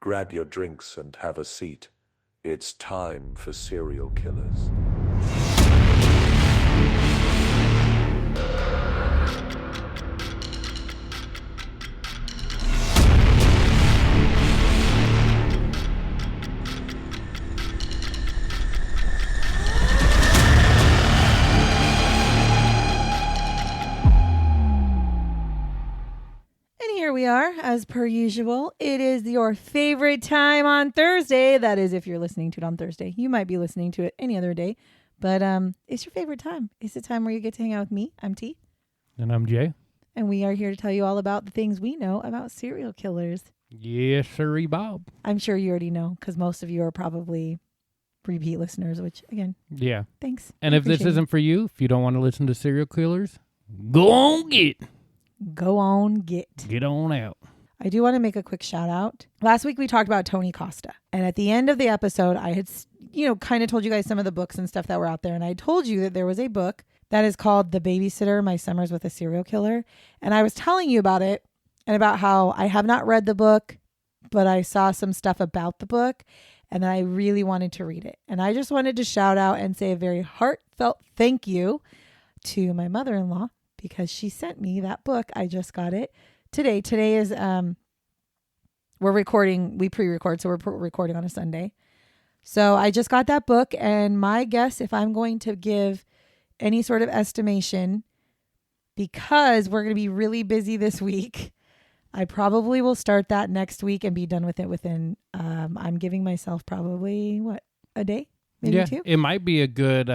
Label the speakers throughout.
Speaker 1: Grab your drinks and have a seat. It's time for serial killers.
Speaker 2: Here we are, as per usual. It is your favorite time on Thursday. That is, if you're listening to it on Thursday. You might be listening to it any other day, but it's your favorite time. It's the time where you get to hang out with me. I'm T.
Speaker 3: And I'm Jay.
Speaker 2: And we are here to tell you all about the things we know about serial killers.
Speaker 3: Yes, sirree, Bob.
Speaker 2: I'm sure you already know, because most of you are probably repeat listeners, which, again,
Speaker 3: yeah.
Speaker 2: Thanks.
Speaker 3: And if this isn't for you, if you don't want to listen to serial killers, go on get.
Speaker 2: Go on, get
Speaker 3: on out.
Speaker 2: I do want to make a quick shout out. Last week we talked about Tony Costa. And at the end of the episode, I had, kind of told you guys some of the books and stuff that were out there. And I told you that there was a book that is called The Babysitter, My Summers with a Serial Killer. And I was telling you about it and about how I have not read the book, but I saw some stuff about the book and I really wanted to read it. And I just wanted to shout out and say a very heartfelt thank you to my mother-in-law, because she sent me that book. I just got it today. Today is, we're recording, we pre-record, so we're recording on a Sunday. So I just got that book, and my guess, if I'm going to give any sort of estimation, because we're going to be really busy this week, I probably will start that next week and be done with it within, I'm giving myself probably, a day? Maybe two?
Speaker 3: It might be a good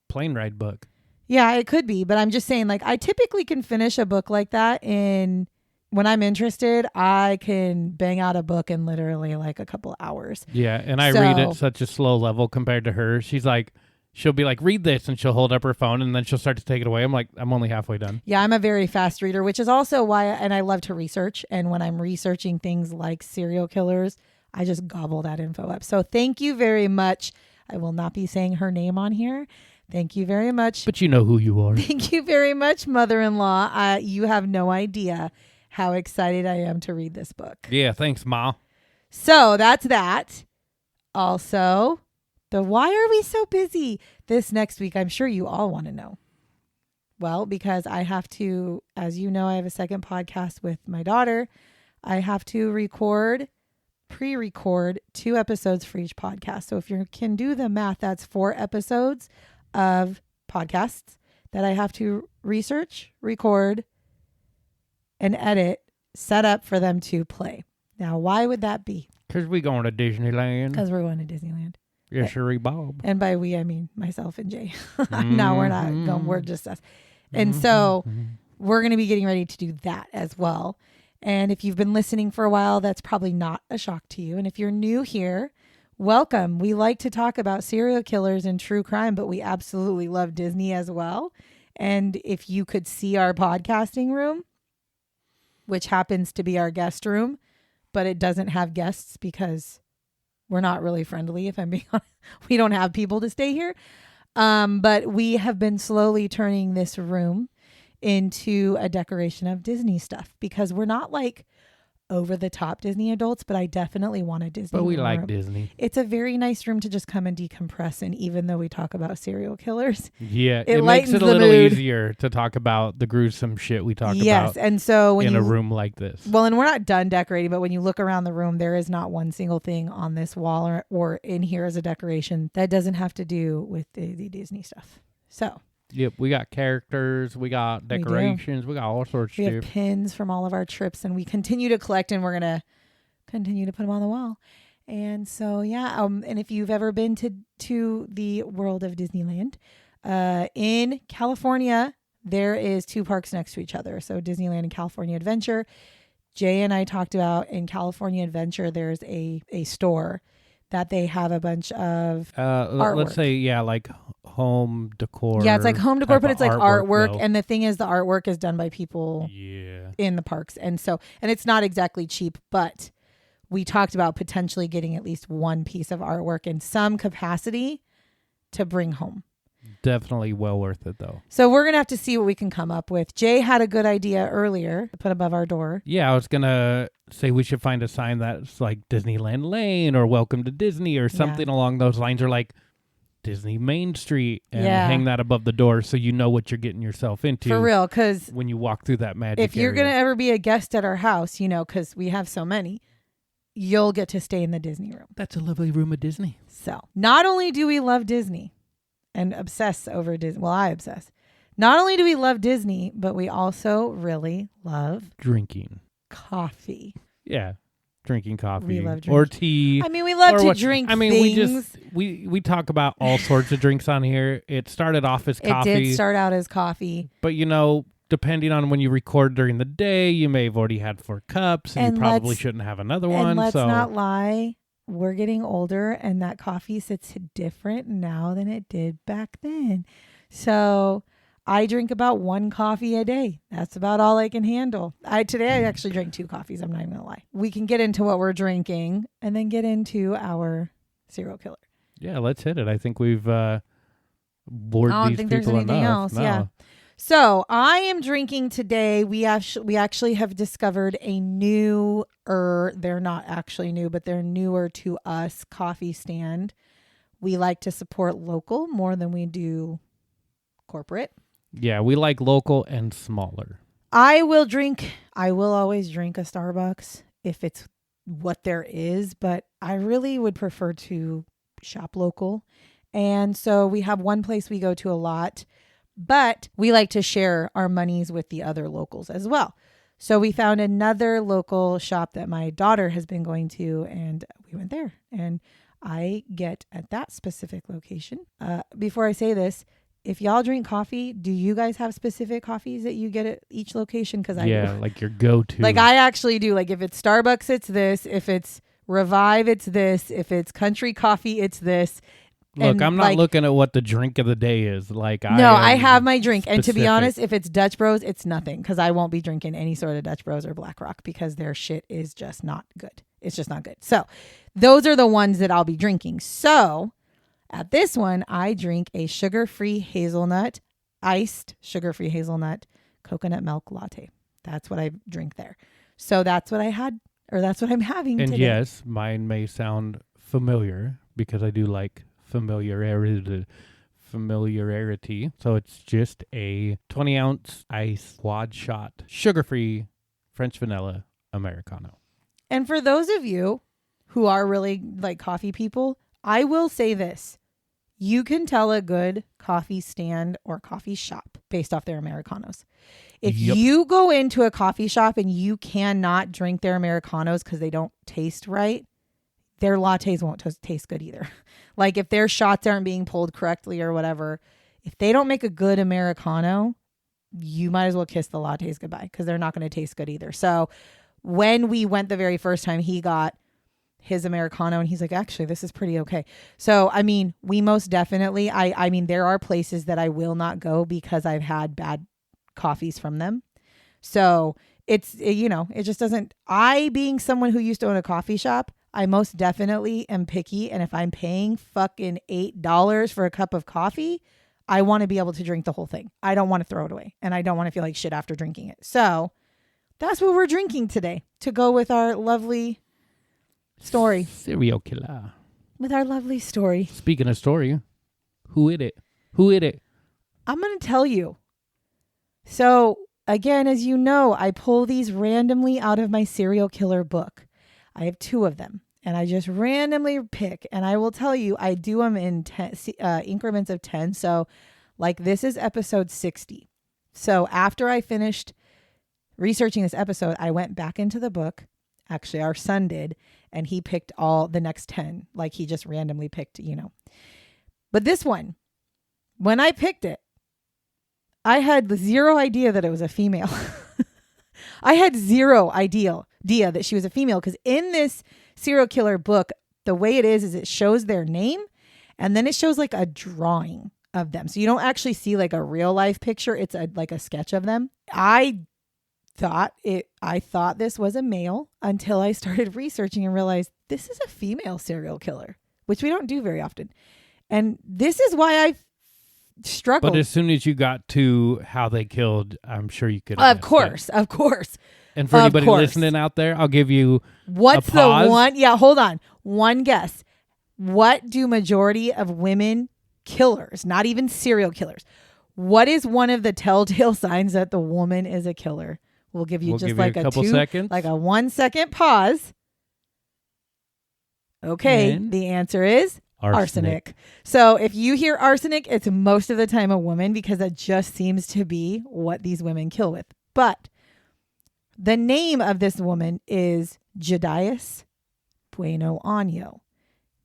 Speaker 3: plane ride book.
Speaker 2: Yeah, it could be, but I'm just saying, I typically can finish a book like that when I'm interested, I can bang out a book in literally a couple hours.
Speaker 3: Yeah, and I read at such a slow level compared to her. She'll be like, read this, and she'll hold up her phone, and then she'll start to take it away. I'm like, I'm only halfway done.
Speaker 2: Yeah, I'm a very fast reader, which is also why, and I love to research, and when I'm researching things like serial killers, I just gobble that info up. So thank you very much. I will not be saying her name on here. Thank you very much.
Speaker 3: But you know who you are.
Speaker 2: Thank you very much, mother-in-law. You have no idea how excited I am to read this book.
Speaker 3: Yeah, thanks, Ma.
Speaker 2: So that's that. Also, why are we so busy this next week? I'm sure you all want to know. Well, because I have to, as you know, I have a second podcast with my daughter. I have to pre-record 2 episodes for each podcast. So if you can do the math, that's 4 episodes of podcasts that I have to research, record, and edit, set up for them to play. Now, why would that be?
Speaker 3: Because we're going to Disneyland.
Speaker 2: Because we're going to Disneyland.
Speaker 3: Yes, sirree, Bob.
Speaker 2: And by we, I mean myself and Jay. No, we're not going. We're just us. And so we're going to be getting ready to do that as well. And if you've been listening for a while, that's probably not a shock to you. And if you're new here, welcome. We like to talk about serial killers and true crime, but we absolutely love Disney as well. And if you could see our podcasting room, which happens to be our guest room, but it doesn't have guests because we're not really friendly, if I'm being honest. We don't have people to stay here. But we have been slowly turning this room into a decoration of Disney stuff, because we're not over the top Disney adults, but I definitely want a Disney
Speaker 3: But we
Speaker 2: room.
Speaker 3: like Disney.
Speaker 2: It's a very nice room to just come and decompress in, even though we talk about serial killers.
Speaker 3: Yeah, it makes it a little easier to talk about the gruesome shit we talk about.
Speaker 2: Yes, and so
Speaker 3: in a room like this.
Speaker 2: Well, and we're not done decorating, but when you look around the room, there is not one single thing on this wall or in here as a decoration that doesn't have to do with the Disney stuff. So.
Speaker 3: Yep, we got characters, we got decorations, we got all sorts of stuff.
Speaker 2: We have pins from all of our trips, and we continue to collect, and we're going to continue to put them on the wall. And so, yeah, and if you've ever been to the world of Disneyland, in California, there is 2 parks next to each other. So Disneyland and California Adventure. Jay and I talked about in California Adventure, there's a store that they have a bunch of artwork.
Speaker 3: Let's say, home decor.
Speaker 2: Yeah, it's like home decor, but it's like artwork.
Speaker 3: Though.
Speaker 2: And the thing is, the artwork is done by people in the parks. And it's not exactly cheap, but we talked about potentially getting at least one piece of artwork in some capacity to bring home.
Speaker 3: definitely well worth it, though.
Speaker 2: So we're going to have to see what we can come up with. Jay had a good idea earlier to put above our door.
Speaker 3: Yeah, I was going to say we should find a sign that's like Disneyland Lane or Welcome to Disney or something along those lines, or like Disney Main Street, and hang that above the door so you know what you're getting yourself into.
Speaker 2: For real, because
Speaker 3: when you walk through that magic
Speaker 2: if you're going to ever be a guest at our house, because we have so many, you'll get to stay in the Disney room.
Speaker 3: That's a lovely room of Disney.
Speaker 2: So not only do we love Disney and obsess over Disney, well, I obsess. Not only do we love Disney, but we also really love
Speaker 3: drinking
Speaker 2: coffee.
Speaker 3: Yeah. Drinking coffee.
Speaker 2: We love drinking.
Speaker 3: Or tea.
Speaker 2: I mean, we love to drink things.
Speaker 3: We talk about all sorts of drinks on here. It started off as coffee.
Speaker 2: It did start out as coffee.
Speaker 3: But, depending on when you record during the day, you may have already had 4 cups and you probably shouldn't have another one.
Speaker 2: And let's not lie. We're getting older and that coffee sits different now than it did back then. So I drink about 1 coffee a day. That's about all I can handle. Today I actually drank 2 coffees. I'm not even going to lie. We can get into what we're drinking and then get into our serial killer.
Speaker 3: Yeah, let's hit it. I think we've bored these people enough. I don't think there's anything else.
Speaker 2: No. Yeah. So I am drinking today. We actually have discovered a they're not actually new, but they're newer to us coffee stand. We like to support local more than we do corporate.
Speaker 3: Yeah, we like local and smaller.
Speaker 2: I will always drink a Starbucks if it's what there is, but I really would prefer to shop local. And so we have one place we go to a lot, but we like to share our monies with the other locals as well. So we found another local shop that my daughter has been going to, and we went there. And I get at that specific location. Before I say this, if y'all drink coffee, do you guys have specific coffees that you get at each location? Because I do.
Speaker 3: Like your go-to.
Speaker 2: Like I actually do. Like if it's Starbucks, it's this. If it's Revive, it's this. If it's Country Coffee, it's this.
Speaker 3: Look, I'm not looking at what the drink of the day is.
Speaker 2: I have my drink. Specific. And to be honest, if it's Dutch Bros, it's nothing because I won't be drinking any sort of Dutch Bros or Black Rock because their shit is just not good. It's just not good. So those are the ones that I'll be drinking. So at this one, I drink a sugar-free hazelnut, iced sugar-free hazelnut coconut milk latte. That's what I drink there. So that's what I had, or that's what I'm having today.
Speaker 3: And yes, mine may sound familiar because I do like familiarity. So it's just a 20-ounce ice quad shot, sugar-free French vanilla Americano.
Speaker 2: And for those of you who are really like coffee people, I will say this. You can tell a good coffee stand or coffee shop based off their Americanos. If you go into a coffee shop and you cannot drink their Americanos because they don't taste right, their lattes won't taste good either. Like if their shots aren't being pulled correctly or whatever, if they don't make a good Americano, you might as well kiss the lattes goodbye because they're not going to taste good either. So when we went the very first time, he got his Americano and he's like, actually, this is pretty okay. So, I mean, we most definitely, I mean, there are places that I will not go because I've had bad coffees from them. So it's, it just doesn't, being someone who used to own a coffee shop, I most definitely am picky. And if I'm paying fucking $8 for a cup of coffee, I want to be able to drink the whole thing. I don't want to throw it away and I don't want to feel like shit after drinking it. So that's what we're drinking today to go with our lovely story.
Speaker 3: Serial killer.
Speaker 2: With our lovely story.
Speaker 3: Speaking of story, who hit it?
Speaker 2: I'm going to tell you. So again, as you know, I pull these randomly out of my serial killer book. I have 2 of them and I just randomly pick. And I will tell you, I do them in increments of 10. So like this is episode 60. So after I finished researching this episode, I went back into the book. Actually, our son did. And he picked all the next 10. Like he just randomly picked, But this one, when I picked it, I had zero idea that it was a female. I had zero idea that she was a female because in this serial killer book, the way it is it shows their name and then it shows like a drawing of them. So you don't actually see like a real life picture. It's like a sketch of them. I thought this was a male until I started researching and realized this is a female serial killer, which we don't do very often. And this is why I struggled.
Speaker 3: But as soon as you got to how they killed, I'm sure you could.
Speaker 2: Of course.
Speaker 3: And for anybody listening out there, I'll give you
Speaker 2: what's
Speaker 3: a pause.
Speaker 2: the one? Yeah, hold on. One guess. What do majority of women killers, not even serial killers, what is one of the telltale signs that the woman is a killer? We'll give you a
Speaker 3: couple seconds.
Speaker 2: Like a 1 second pause. Okay,
Speaker 3: And
Speaker 2: the answer is arsenic. So if you hear arsenic, it's most of the time a woman because that just seems to be what these women kill with. But the name of this woman is Judiás Buenoano.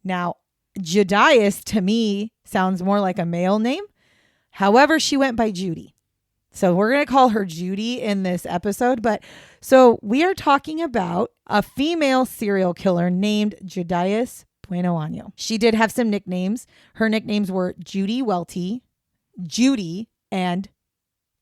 Speaker 2: Now, Judiás to me sounds more like a male name. However, she went by Judy. So we're going to call her Judy in this episode. But so we are talking about a female serial killer named Judiás Buenoano. She did have some nicknames. Her nicknames were Judy Welty, Judy, and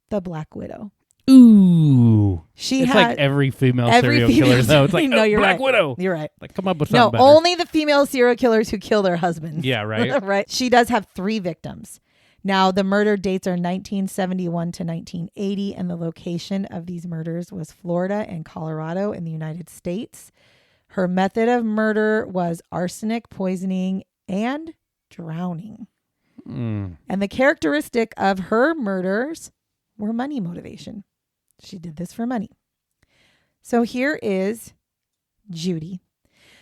Speaker 2: the Black Widow.
Speaker 3: Ooh. It's
Speaker 2: had
Speaker 3: like every female serial killer, though. It's like,
Speaker 2: no, you're
Speaker 3: Black
Speaker 2: right.
Speaker 3: Widow.
Speaker 2: You're right.
Speaker 3: Like, come up with something better.
Speaker 2: Only the female serial killers who kill their husbands.
Speaker 3: Yeah, right.
Speaker 2: Right. She does have 3 victims. Now, the murder dates are 1971 to 1980, and the location of these murders was Florida and Colorado in the United States. Her method of murder was arsenic poisoning and drowning. And the characteristic of her murders were money motivation. She did this for money. So here is Judy.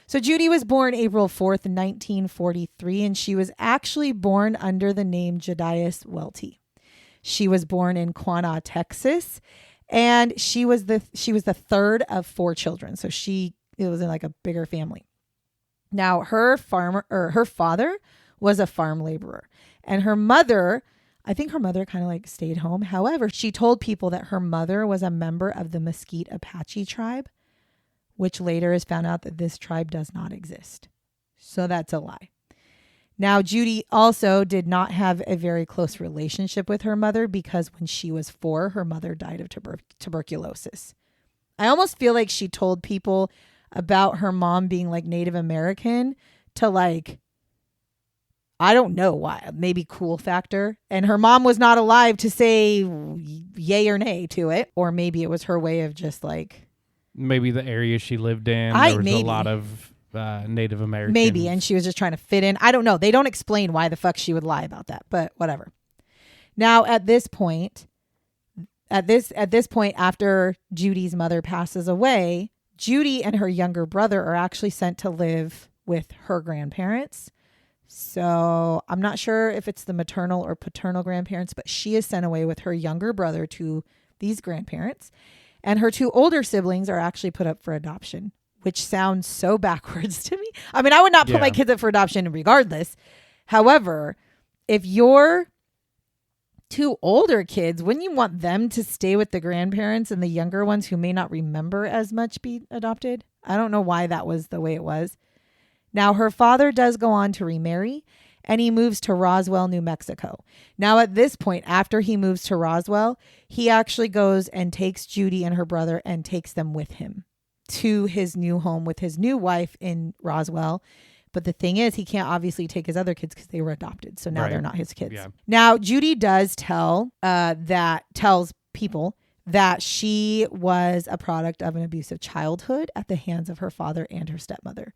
Speaker 2: So Judy was born April 4th, 1943, and she was actually born under the name Judiás Welty. She was born in Quanah, Texas, and she was the third of 4 children. So it was in like a bigger family. Now her father was a farm laborer, and her mother, I think her mother kind of like stayed home. However, she told people that her mother was a member of the Mesquite Apache tribe, which later is found out that this tribe does not exist. So that's a lie. Now, Judy also did not have a very close relationship with her mother because when she was 4, her mother died of tuberculosis. I almost feel like she told people about her mom being like Native American to like, I don't know why, maybe cool factor. And her mom was not alive to say yay or nay to it. Or maybe it was her way of just like,
Speaker 3: maybe the area she lived in, there was a lot of Native Americans.
Speaker 2: Maybe, and she was just trying to fit in. I don't know. They don't explain why the fuck she would lie about that, but whatever. Now, at this point, after Judy's mother passes away, Judy and her younger brother are actually sent to live with her grandparents. So I'm not sure if it's the maternal or paternal grandparents, but she is sent away with her younger brother to these grandparents. And her 2 older siblings are actually put up for adoption, which sounds so backwards to me. I mean, I would not put my kids up for adoption regardless. However, if your 2 older kids, wouldn't you want them to stay with the grandparents and the younger ones who may not remember as much be adopted? I don't know why that was the way it was. Now, her father does go on to remarry, and he moves to Roswell, New Mexico. Now, at this point, after he moves to Roswell, he actually goes and takes Judy and her brother and takes them with him to his new home with his new wife in Roswell. But the thing is, he can't obviously take his other kids because they were adopted. So now they're not his kids. Yeah. Now, Judy does tells people that she was a product of an abusive childhood at the hands of her father and her stepmother.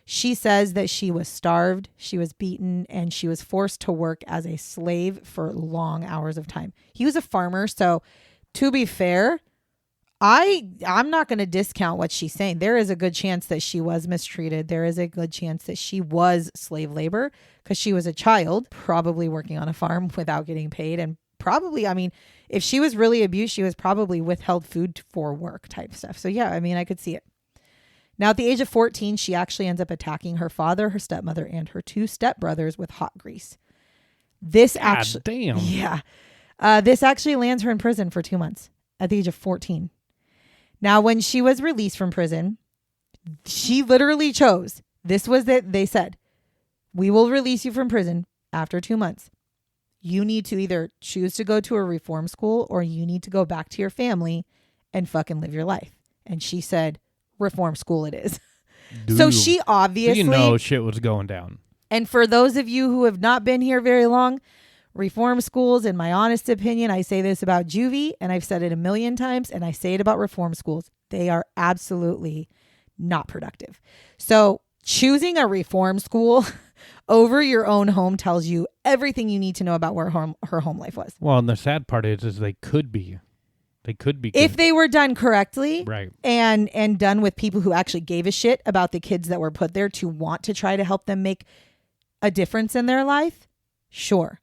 Speaker 2: She says that she was starved, she was beaten, and she was forced to work as a slave for long hours of time. He was a farmer, so to be fair, I'm not going to discount what she's saying. There is a good chance that she was mistreated. There is a good chance that she was slave labor because she was a child, probably working on a farm without getting paid. And probably, I mean, if she was really abused, she was probably withheld food for work type stuff. So yeah, I mean, I could see it. Now, at the age of 14, she actually ends up attacking her father, her stepmother, and her 2 stepbrothers with hot grease. This actually lands her in prison for 2 months at the age of 14. Now, when she was released from prison, she literally chose, this was it. They said, we will release you from prison after 2 months. You need to either choose to go to a reform school or you need to go back to your family and fucking live your life. And she said, reform school it is. So she obviously...
Speaker 3: shit was going down.
Speaker 2: And for those of you who have not been here very long, Reform schools, in my honest opinion, I say this about juvie, and I've said it a million times, and I say it about reform schools. They are absolutely not productive. So choosing a reform school over your own home tells you everything you need to know about where her home life was.
Speaker 3: Well, and the sad part is they could be. They could be.
Speaker 2: If they were done correctly,
Speaker 3: right,
Speaker 2: and done with people who actually gave a shit about the kids that were put there to want to try to help them make a difference in their life, sure.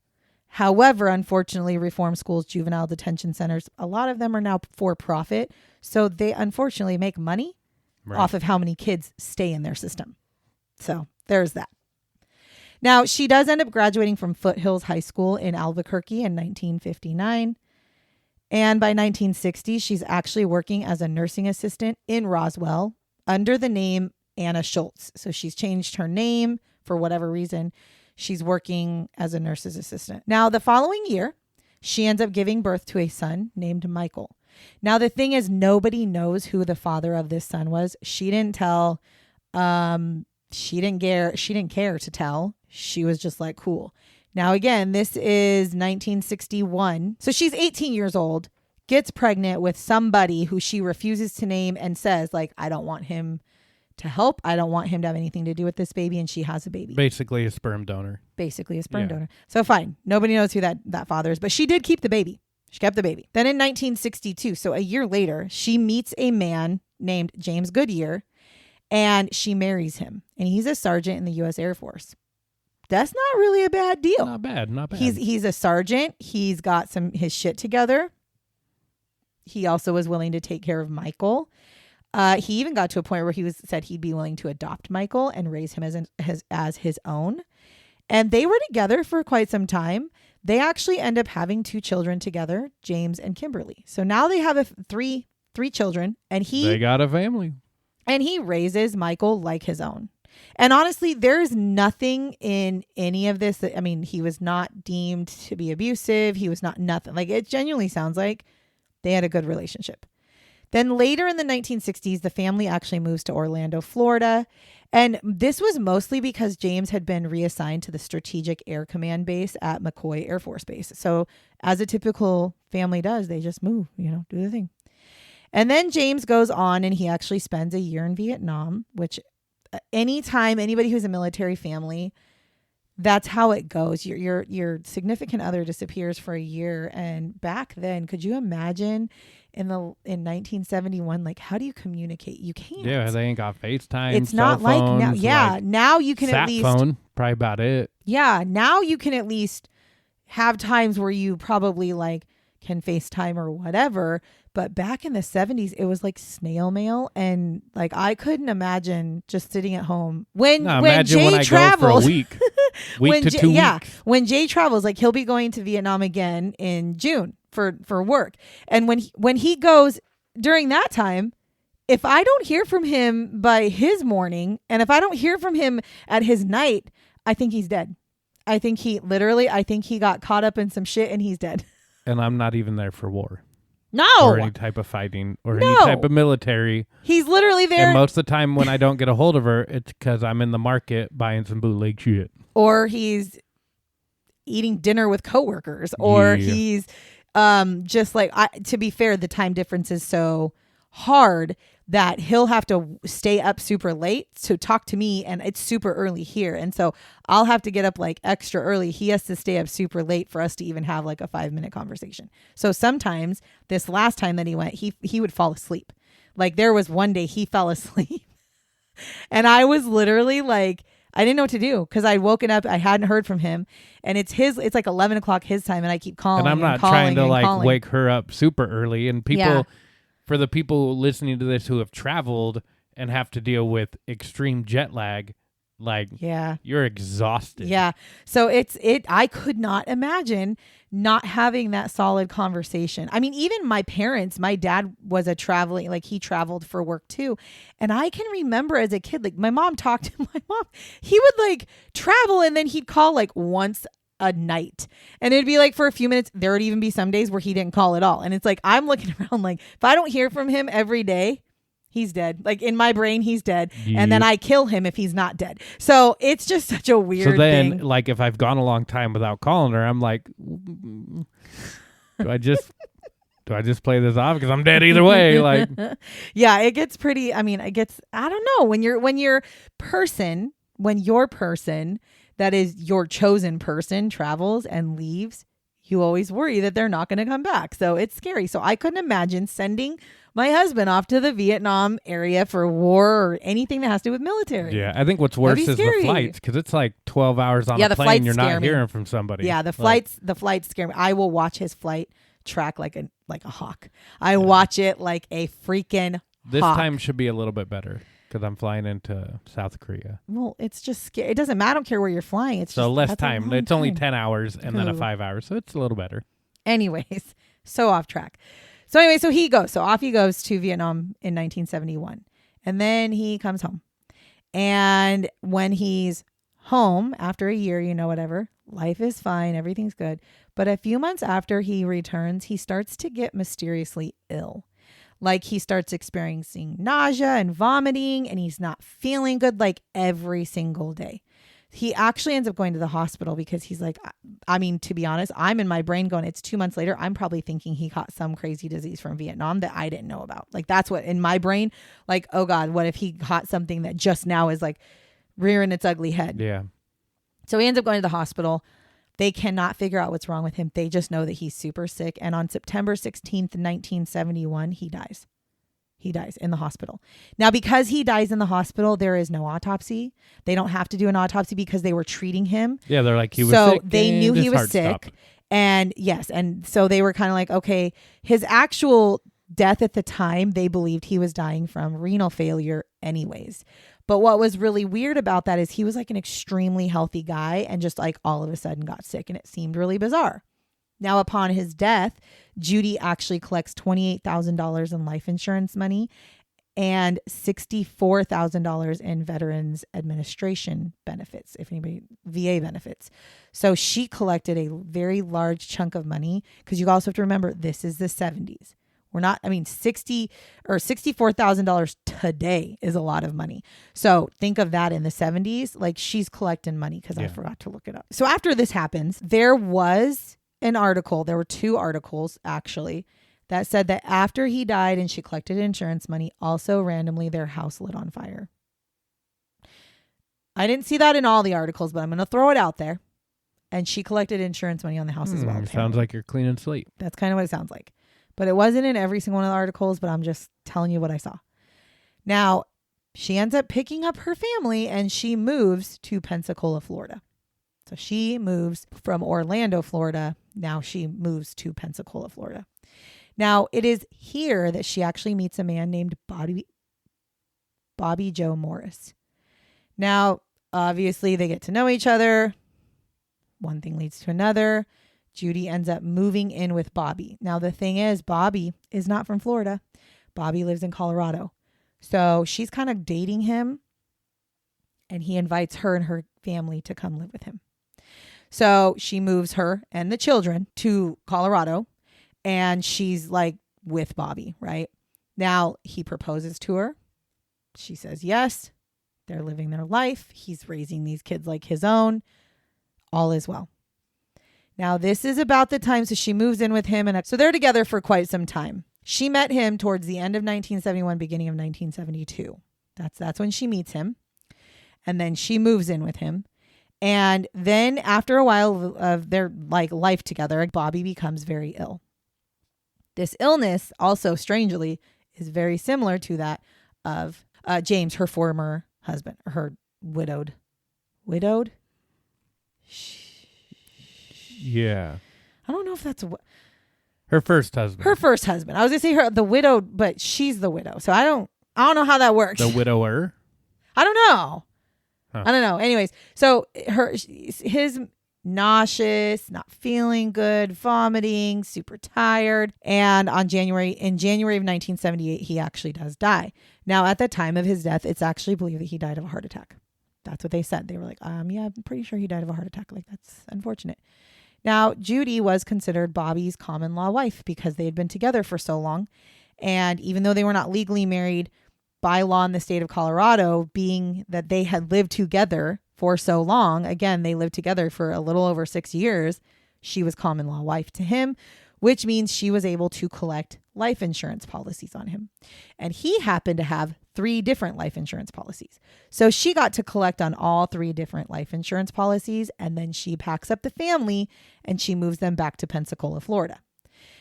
Speaker 2: However, unfortunately, reform schools, juvenile detention centers, a lot of them are now for profit. So they unfortunately make money off of how many kids stay in their system. So there's that. Now, she does end up graduating from Foothills High School in Albuquerque in 1959. And by 1960, she's actually working as a nursing assistant in Roswell under the name Anna Schultz. So she's changed her name for whatever reason. She's working as a nurse's assistant. Now, the following year, she ends up giving birth to a son named Michael. Now, the thing is, nobody knows who the father of this son was. She didn't tell. She didn't care to tell. She was just like, cool. Now, again, this is 1961. So she's 18 years old, gets pregnant with somebody who she refuses to name and says, like, I don't want him to help. I don't want him to have anything to do with this baby. And she has a baby.
Speaker 3: Basically a sperm donor.
Speaker 2: Donor. So fine. Nobody knows who that father is, but she did keep the baby. She kept the baby. Then in 1962, so a year later, she meets a man named James Goodyear and she marries him. And he's a sergeant in the U.S. Air Force. That's not really a bad deal.
Speaker 3: Not bad.
Speaker 2: He's a sergeant. He's got his shit together. He also was willing to take care of Michael. He even got to a point where said he'd be willing to adopt Michael and raise him as his own. And they were together for quite some time. They actually end up having 2 children together, James and Kimberly. So now they have three children, and
Speaker 3: they got a family.
Speaker 2: And he raises Michael like his own. And honestly, there's nothing in any of this he was not deemed to be abusive. He was not nothing. Like, it genuinely sounds like they had a good relationship. Then later in the 1960s, the family actually moves to Orlando, Florida. And this was mostly because James had been reassigned to the Strategic Air Command Base at McCoy Air Force Base. So as a typical family does, they just move, do the thing. And then James goes on and he actually spends a year in Vietnam, which anytime anybody who's a military family, that's how it goes. Your significant other disappears for a year. And back then, could you imagine in 1971, like, how do you communicate? You can't.
Speaker 3: Yeah, they ain't got FaceTime.
Speaker 2: It's not like now. Yeah, like now you can at least
Speaker 3: phone, probably about it.
Speaker 2: Yeah, now you can at least have times where you probably like can FaceTime or whatever. But back in the 70s, it was like snail mail, and like I couldn't imagine just sitting at home when Jay travels
Speaker 3: for a week to 2 weeks.
Speaker 2: Yeah, when Jay travels, like he'll be going to Vietnam again in June for work, and when he goes during that time, if I don't hear from him by his morning, and if I don't hear from him at his night, I think he's dead. I think he got caught up in some shit and he's dead.
Speaker 3: And I'm not even there for war.
Speaker 2: No.
Speaker 3: Or any type of fighting or any type of military.
Speaker 2: He's literally there.
Speaker 3: And most of the time when I don't get a hold of her, it's because I'm in the market buying some bootleg shit.
Speaker 2: Or he's eating dinner with coworkers. Or he's just like, to be fair, the time difference is so hard that he'll have to stay up super late to talk to me, and it's super early here. And so I'll have to get up like extra early. He has to stay up super late for us to even have like a 5-minute conversation. So sometimes this last time that he went, he would fall asleep. Like there was one day he fell asleep and I was literally like, I didn't know what to do because I'd woken up. I hadn't heard from him, and it's like 11 o'clock his time, and I keep calling.
Speaker 3: And I'm not trying to like wake her up super early. And people, yeah. For the people listening to this who have traveled and have to deal with extreme jet lag, like, yeah, you're exhausted.
Speaker 2: Yeah. So I could not imagine not having that solid conversation. I mean, even my parents, my dad was he traveled for work too. And I can remember as a kid, like my mom talked to my mom, he would like travel and then he'd call like once a night, and it'd be like for a few minutes. There would even be some days where he didn't call at all. And it's like, I'm looking around like, if I don't hear from him every day, He's dead. Like in my brain, he's dead. And then I kill him if he's not dead. So it's just such a weird
Speaker 3: thing. So then,
Speaker 2: thing.
Speaker 3: like, if I've gone a long time without calling her, I'm like, do I just play this off because I'm dead either way? Like,
Speaker 2: yeah, it gets pretty. I mean, I don't know, when your person that is your chosen person travels and leaves, you always worry that they're not going to come back. So it's scary. So I couldn't imagine sending my husband off to the Vietnam area for war or anything that has to do with military.
Speaker 3: yeah, I think what's worse is the flights, because it's like 12 hours on a plane. You're not hearing from somebody.
Speaker 2: Yeah, the flights scare me. I will watch his flight track like a hawk. I watch it like a freaking
Speaker 3: This
Speaker 2: hawk.
Speaker 3: time should be a little bit better because I'm flying into South Korea.
Speaker 2: Well, it's just scary. It doesn't matter. I don't care where you're flying. It's
Speaker 3: so
Speaker 2: just,
Speaker 3: less
Speaker 2: that's
Speaker 3: time. It's only 10 hours and then a 5 hours. So it's a little better.
Speaker 2: Anyways, so off track. So anyway, so off he goes to Vietnam in 1971. And then he comes home. And when he's home after a year, whatever, life is fine. Everything's good. But a few months after he returns, he starts to get mysteriously ill. Like he starts experiencing nausea and vomiting, and he's not feeling good like every single day. He actually ends up going to the hospital because he's like, I mean, to be honest, I'm in my brain going, it's 2 months later. I'm probably thinking he caught some crazy disease from Vietnam that I didn't know about. Like that's what in my brain, like, oh God, what if he caught something that just now is like rearing its ugly head?
Speaker 3: Yeah.
Speaker 2: So he ends up going to the hospital. They cannot figure out what's wrong with him. They just know that he's super sick. And on September 16th, 1971, he dies. He dies in the hospital. Now, because he dies in the hospital, there is no autopsy. They don't have to do an autopsy because they were treating him.
Speaker 3: Yeah, they're like, he was
Speaker 2: so
Speaker 3: sick.
Speaker 2: So they knew he was sick.
Speaker 3: Stopped.
Speaker 2: And yes. And so they were kind of like, okay, his actual death at the time, they believed he was dying from renal failure anyways. But what was really weird about that is he was like an extremely healthy guy and just like all of a sudden got sick, and it seemed really bizarre. Now, upon his death, Judy actually collects $28,000 in life insurance money and $64,000 in Veterans Administration benefits, if anybody, VA benefits. So she collected a very large chunk of money because you also have to remember this is the 70s. We're not, I mean, $64,000 today is a lot of money. So think of that in the 70s. Like she's collecting money because I forgot to look it up. So after this happens, there was an article. There were 2 articles actually that said that after he died and she collected insurance money, also randomly their house lit on fire. I didn't see that in all the articles, but I'm going to throw it out there. And she collected insurance money on the house as well.
Speaker 3: Sounds like you're clean and slate.
Speaker 2: That's kind of what it sounds like. But it wasn't in every single one of the articles, but I'm just telling you what I saw. Now, she ends up picking up her family and she moves to Pensacola, Florida. So she moves from Orlando, Florida. Now she moves to Pensacola, Florida. Now, it is here that she actually meets a man named Bobby Joe Morris. Now, obviously, they get to know each other. One thing leads to another. Judy ends up moving in with Bobby. Now, the thing is, Bobby is not from Florida. Bobby lives in Colorado. So she's kind of dating him, and he invites her and her family to come live with him. So she moves her and the children to Colorado, and she's like with Bobby, right? Now, he proposes to her. She says yes. They're living their life. He's raising these kids like his own. All is well. Now, this is about the time, so she moves in with him, and so they're together for quite some time. She met him towards the end of 1971, beginning of 1972. That's when she meets him, and then she moves in with him. And then after a while of their like life together, Bobby becomes very ill. This illness also, strangely, is very similar to that of James, her former husband, or her widowed.
Speaker 3: Yeah.
Speaker 2: I don't know if that's
Speaker 3: her first husband.
Speaker 2: Her first husband. I was gonna say the widowed, but she's the widow. So I don't know how that works.
Speaker 3: The widower.
Speaker 2: I don't know. Huh. I don't know. Anyways, so his nauseous, not feeling good, vomiting, super tired, and in January of 1978, he actually does die. Now, at the time of his death, it's actually believed that he died of a heart attack. That's what they said. They were like, yeah, I'm pretty sure he died of a heart attack. Like, that's unfortunate. Now, Judy was considered Bobby's common law wife because they had been together for so long. And even though they were not legally married, by law in the state of Colorado, being that they had lived together for so long, again, they lived together for a little over 6 years, she was common law wife to him, which means she was able to collect life insurance policies on him. And he happened to have 3 different life insurance policies. So she got to collect on all 3 different life insurance policies, and then she packs up the family and she moves them back to Pensacola, Florida.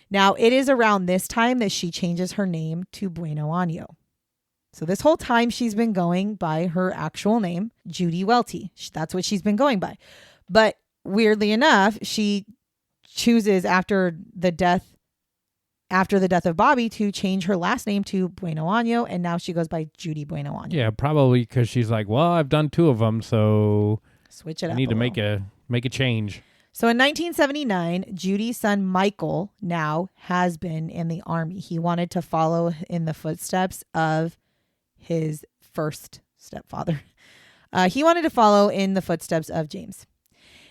Speaker 2: Now, it is around this time that she changes her name to Buenoano. So this whole time she's been going by her actual name, Judy Welty. That's what she's been going by. But weirdly enough, she chooses after the death of Bobby to change her last name to Buenoano, and now she goes by Judy Buenoano.
Speaker 3: Yeah, probably because she's like, well, I've done 2 of them, so
Speaker 2: switch it up.
Speaker 3: I need to make a change.
Speaker 2: So in 1979, Judy's son Michael now has been in the Army. He wanted to follow in the footsteps of his first stepfather. He wanted to follow in the footsteps of James.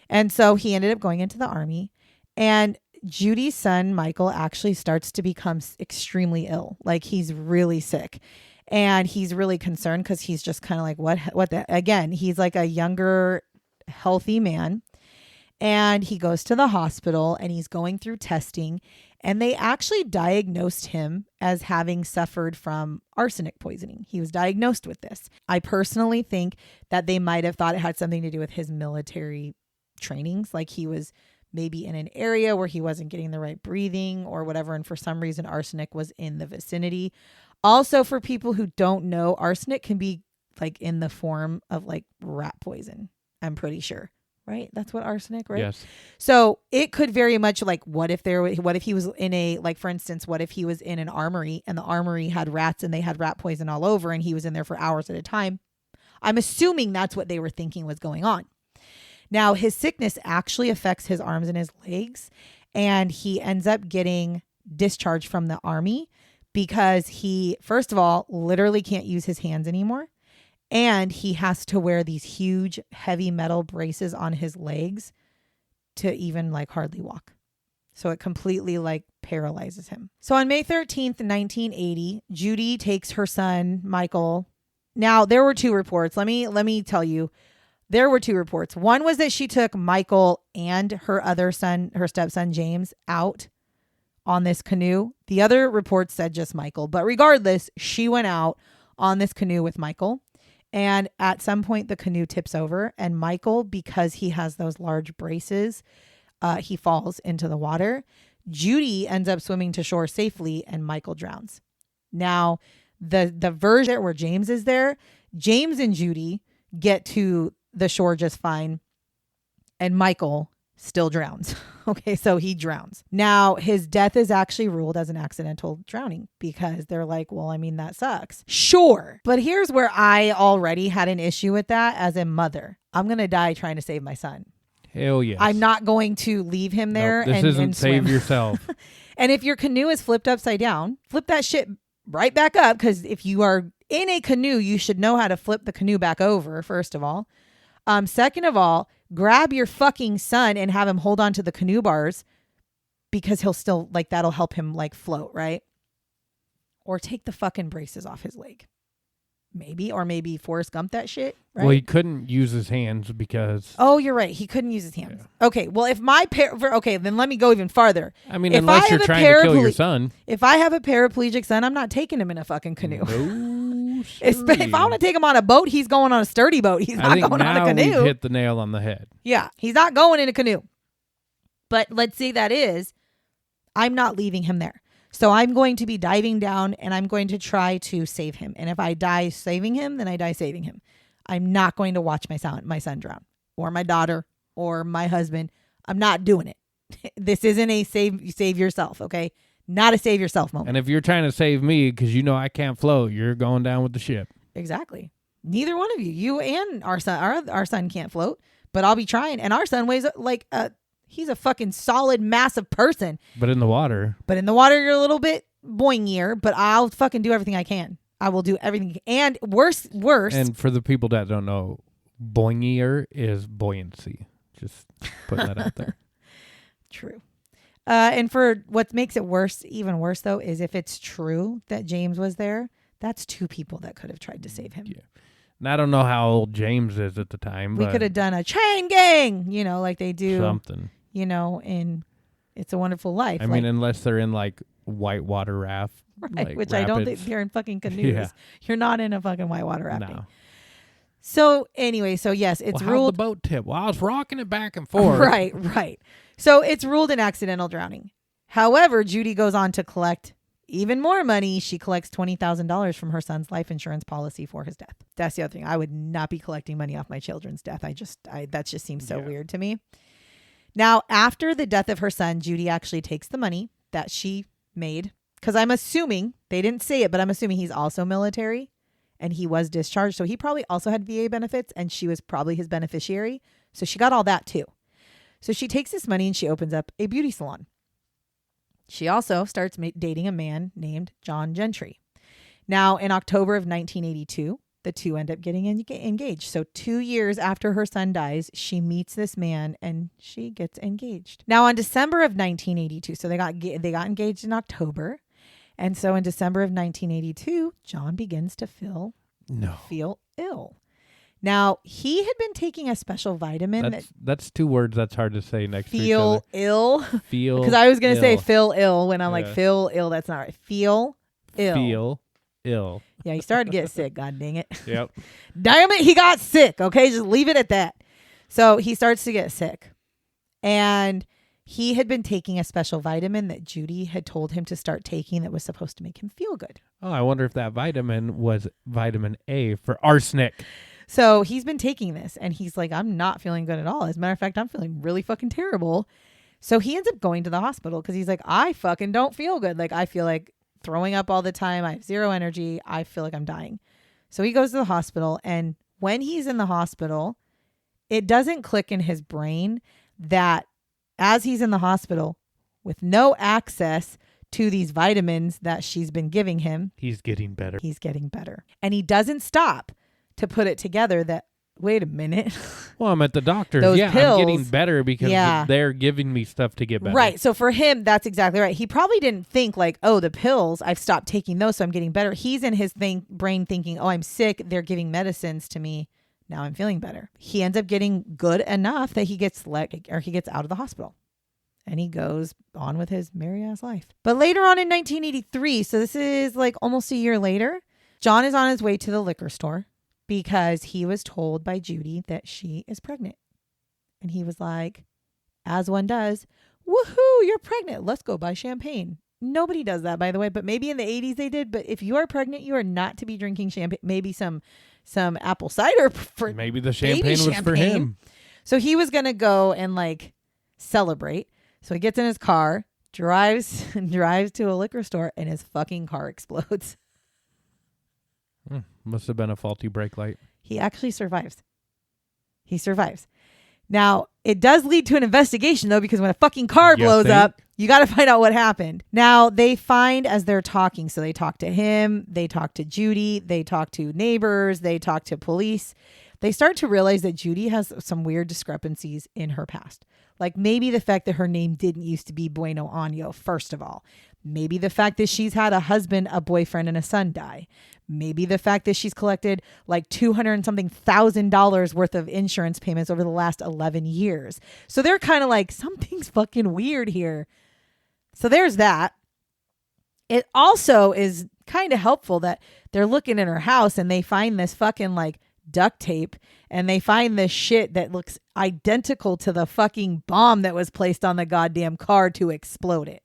Speaker 2: And so he ended up going into the Army. And Judy's son, Michael, actually starts to become extremely ill. Like, he's really sick. And he's really concerned because he's just kind of like, what the, again, he's like a younger, healthy man. And he goes to the hospital and he's going through testing. And they actually diagnosed him as having suffered from arsenic poisoning. He was diagnosed with this. I personally think that they might have thought it had something to do with his military trainings. Like, he was maybe in an area where he wasn't getting the right breathing or whatever. And for some reason, arsenic was in the vicinity. Also, for people who don't know, arsenic can be like in the form of like rat poison. I'm pretty sure. Right? That's what arsenic, right?
Speaker 3: Yes.
Speaker 2: So it could very much like, what if he was in a, like, for instance, what if he was in an armory and the armory had rats and they had rat poison all over and he was in there for hours at a time? I'm assuming that's what they were thinking was going on. Now, his sickness actually affects his arms and his legs, and he ends up getting discharged from the Army because he, first of all, literally can't use his hands anymore. And he has to wear these huge heavy metal braces on his legs to even like hardly walk. So it completely like paralyzes him. So on May 13th, 1980, Judy takes her son, Michael. Now, there were 2 reports. Let me tell you, there were 2 reports. One was that she took Michael and her other son, her stepson, James, out on this canoe. The other report said just Michael. But regardless, she went out on this canoe with Michael. And at some point, the canoe tips over, and Michael, because he has those large braces, he falls into the water. Judy ends up swimming to shore safely, and Michael drowns. Now, the version where James is there, James and Judy get to the shore just fine, and Michael still drowns. Okay, so he drowns. Now, his death is actually ruled as an accidental drowning because they're like, well, I mean, that sucks. Sure. But here's where I already had an issue with that as a mother. I'm going to die trying to save my son.
Speaker 3: Hell yes.
Speaker 2: I'm not going to leave him there
Speaker 3: this
Speaker 2: and
Speaker 3: isn't
Speaker 2: swim.
Speaker 3: Save yourself.
Speaker 2: And if your canoe is flipped upside down, flip that shit right back up, because if you are in a canoe, you should know how to flip the canoe back over, first of all. Second of all, grab your fucking son and have him hold on to the canoe bars, because he'll still, like, that'll help him like float, right? Or take the fucking braces off his leg. Maybe, or maybe Forrest Gump that shit, right?
Speaker 3: Well, he couldn't use his hands because...
Speaker 2: Oh, you're right. He couldn't use his hands. Yeah. Okay, well, if my... Okay, then let me go even farther.
Speaker 3: I mean, unless you're trying to kill your son.
Speaker 2: If I have a paraplegic son, I'm not taking him in a fucking canoe.
Speaker 3: No,
Speaker 2: if I want to take him on a boat, he's going on a sturdy boat. He's not going on a canoe.
Speaker 3: We've hit the nail on the head.
Speaker 2: Yeah, he's not going in a canoe. But let's say that is, I'm not leaving him there. So I'm going to be diving down and I'm going to try to save him. And if I die saving him, then I die saving him. I'm not going to watch my son drown, or my daughter, or my husband. I'm not doing it. This isn't a save yourself, okay? Not a save yourself moment.
Speaker 3: And if you're trying to save me because you know I can't float, you're going down with the ship.
Speaker 2: Exactly. Neither one of you and our son, our son can't float, but I'll be trying. And our son weighs like he's a fucking solid, massive person.
Speaker 3: But in the water.
Speaker 2: You're a little bit boingier, but I'll fucking do everything I can. I will do everything. And worse.
Speaker 3: And for the people that don't know, boingier is buoyancy. Just putting that out there.
Speaker 2: True. And for what makes it worse, even worse though, is if it's true that James was there, That's 2 people that could have tried to save him.
Speaker 3: Yeah. And I don't know how old James is at the time.
Speaker 2: We could have done a chain gang, like they do,
Speaker 3: something.
Speaker 2: In It's a Wonderful Life.
Speaker 3: I mean, unless they're in like whitewater raft.
Speaker 2: Right,
Speaker 3: like
Speaker 2: which
Speaker 3: rapids.
Speaker 2: I don't think they're in fucking canoes.
Speaker 3: Yeah.
Speaker 2: You're not in a fucking whitewater rafting.
Speaker 3: No.
Speaker 2: So anyway, yes, it's
Speaker 3: how'd
Speaker 2: ruled.
Speaker 3: the boat tip? Well, I was rocking it back and forth.
Speaker 2: Right. So it's ruled an accidental drowning. However, Judy goes on to collect even more money. She collects $20,000 from her son's life insurance policy for his death. That's the other thing. I would not be collecting money off my children's death. That just seems so weird to me. Now, after the death of her son, Judy actually takes the money that she made, because I'm assuming, they didn't say it, but I'm assuming he's also military and he was discharged. So he probably also had VA benefits and she was probably his beneficiary. So she got all that too. So she takes this money and she opens up a beauty salon. She also starts dating a man named John Gentry. Now, in October of 1982, the 2 end up getting engaged. So 2 years after her son dies, she meets this man and she gets engaged. Now, on December of 1982, so they got engaged in October. And so in December of 1982, John begins to feel ill. Now, he had been taking a special vitamin.
Speaker 3: That's 2 words that's hard to say next to each
Speaker 2: other. Feel ill?
Speaker 3: Feel
Speaker 2: because I was going to say feel ill when I'm like, feel ill. That's not right. Feel ill.
Speaker 3: Feel ill.
Speaker 2: Yeah, he started to get sick. God dang it.
Speaker 3: Yep.
Speaker 2: Damn it. He got sick. Okay, just leave it at that. So he starts to get sick. And he had been taking a special vitamin that Judy had told him to start taking that was supposed to make him feel good.
Speaker 3: Oh, I wonder if that vitamin was vitamin A for arsenic.
Speaker 2: So he's been taking this and he's like, I'm not feeling good at all. As a matter of fact, I'm feeling really fucking terrible. So he ends up going to the hospital because he's like, I fucking don't feel good. Like, I feel like throwing up all the time. I have 0 energy. I feel like I'm dying. So he goes to the hospital. And when he's in the hospital, it doesn't click in his brain that as he's in the hospital with no access to these vitamins that she's been giving him,
Speaker 3: he's getting better.
Speaker 2: And he doesn't stop to put it together that, wait a minute.
Speaker 3: Well, I'm at the doctor's.
Speaker 2: Those
Speaker 3: I'm
Speaker 2: pills,
Speaker 3: getting better because they're giving me stuff to get better.
Speaker 2: Right. So for him, that's exactly right. He probably didn't think like, oh, the pills, I've stopped taking those, so I'm getting better. He's in his brain thinking, oh, I'm sick. They're giving medicines to me. Now I'm feeling better. He ends up getting good enough that he gets out of the hospital. And he goes on with his merry ass life. But later on in 1983, so this is like almost a year later, John is on his way to the liquor store because he was told by Judy that she is pregnant. And he was like, as one does, woohoo, you're pregnant. Let's go buy champagne. Nobody does that, by the way, but maybe in the 80s they did. But if you are pregnant, you are not to be drinking champagne. Maybe some apple cider.
Speaker 3: Maybe the champagne was for him.
Speaker 2: So he was going to go and like celebrate. So he gets in his car, drives to a liquor store, and his fucking car explodes.
Speaker 3: Must have been a faulty brake light.
Speaker 2: He actually survives. Now, it does lead to an investigation, though, because when a fucking car blows up, you got to find out what happened. Now, they find as they're talking, so they talk to him, they talk to Judy, they talk to neighbors, they talk to police. They start to realize that Judy has some weird discrepancies in her past. Like maybe the fact that her name didn't used to be Buenoano, first of all. Maybe the fact that she's had a husband, a boyfriend, and a son die. Maybe the fact that she's collected like $200 and something thousand worth of insurance payments over the last 11 years. So they're kind of like, something's fucking weird here. So there's that. It also is kind of helpful that they're looking in her house and they find this fucking like duct tape and they find this shit that looks identical to the fucking bomb that was placed on the goddamn car to explode it.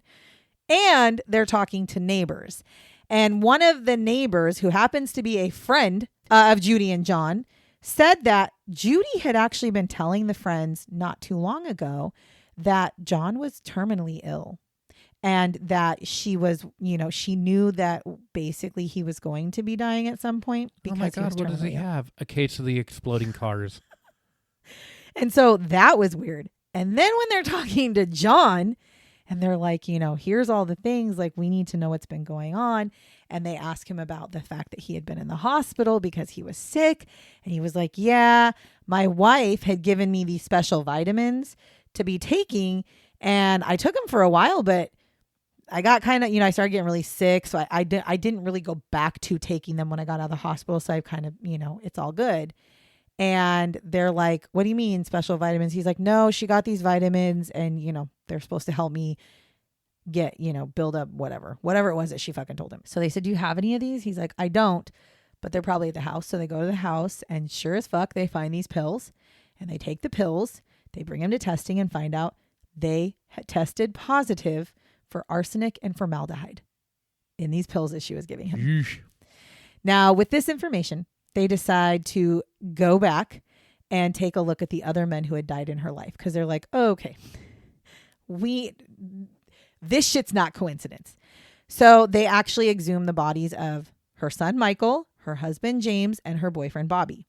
Speaker 2: And they're talking to neighbors. And one of the neighbors, who happens to be a friend of Judy and John, said that Judy had actually been telling the friends not too long ago that John was terminally ill. And that she was, she knew that basically he was going to be dying at some point. Because
Speaker 3: oh my God, what does he have? A case of the exploding cars.
Speaker 2: And so that was weird. And then when they're talking to John and they're like, here's all the things, like we need to know what's been going on. And they ask him about the fact that he had been in the hospital because he was sick. And he was like, yeah, my wife had given me these special vitamins to be taking. And I took them for a while, but I got kind of, I started getting really sick. So I didn't really go back to taking them when I got out of the hospital. So I kind of, it's all good. And they're like, what do you mean special vitamins? He's like, no, she got these vitamins and, they're supposed to help me get, build up whatever it was that she fucking told him. So they said, do you have any of these? He's like, I don't, but they're probably at the house. So they go to the house and sure as fuck, they find these pills and they take the pills. They bring them to testing and find out they had tested positive for arsenic and formaldehyde in these pills that she was giving him.
Speaker 3: Yeesh.
Speaker 2: Now, with this information, they decide to go back and take a look at the other men who had died in her life. Because they're like, oh, okay, this shit's not coincidence. So they actually exhumed the bodies of her son, Michael, her husband, James, and her boyfriend, Bobby.